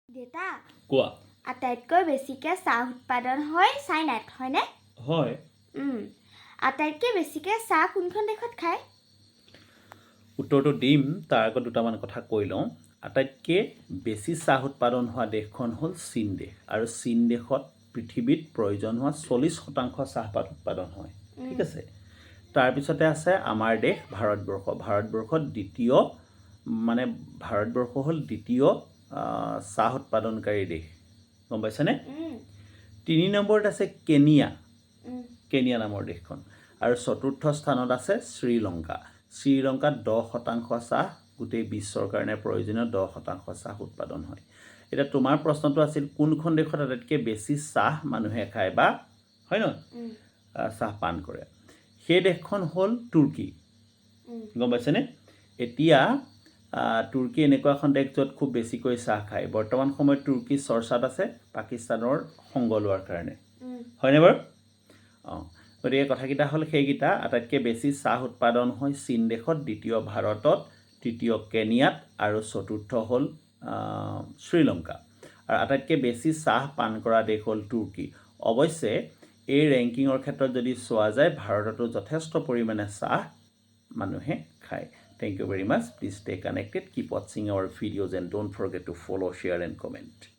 দেতা কোৱা আটাইতকৈ বেছিকৈ চাহ উৎপাদন হয় চাইনাত হয়নে? হয় আটাইতকৈ বেছিকৈ চাহ কোনখন দেশত খায়? উত্তৰটো দিম তাৰ আগত দুটামান কথা কৈ লওঁ আটাইতকৈ বেছি চাহ উৎপাদন হোৱা দেশখন হ'ল চীন দেশ আৰু চীন দেশত পৃথিৱীত প্ৰয়োজন হোৱা 40% চাহপাত উৎপাদন হয় ঠিক আছে তাৰপিছতে আছে আমাৰ দেশ ভাৰতবৰ্ষত দ্বিতীয় হ'ল দ্বিতীয় চাহ উৎপাদনকাৰী দেশ গম পাইছানে 3 নম্বৰত আছে কেনিয়া নামৰ দেশখন আৰু চতুৰ্থ স্থানত আছে শ্ৰীলংকাত 10% চাহ গোটেই বিশ্বৰ কাৰণে প্ৰয়োজনীয় 10% চাহ উৎপাদন হয় এতিয়া তোমাৰ প্ৰশ্নটো আছিল কোনখন দেশত আটাইতকৈ বেছি চাহ মানুহে খায় বা হয় ন চাহ পান কৰে সেই দেশখন হ'ল তুৰ্কী গম পাইছেনে এতিয়া তুৰ্কী এনেকুৱা এখন দেশ য'ত খুব বেছিকৈ চাহ খায় বৰ্তমান সময়ত তুৰ্কী চৰ্চাত আছে পাকিস্তানৰ সংগ লোৱাৰ কাৰণে হয়নে বাৰু গতিকে কথাকেইটা হ'ল সেইকেইটা আটাইতকৈ বেছি চাহ উৎপাদন হয় চীন দেশত দ্বিতীয় ভাৰতত তৃতীয় কেনিয়াত আৰু চতুৰ্থ হ'ল শ্ৰীলংকা আৰু আটাইতকৈ বেছি চাহ পান কৰা দেশ হ'ল তুৰ্কী অৱশ্যে এই ৰেংকিঙৰ ক্ষেত্ৰত যদি চোৱা যায় ভাৰততো যথেষ্ট পৰিমাণে চাহ মানুহে খায় Thank you very much. Please stay connected. Keep watching our videos and don't forget to follow, share and comment.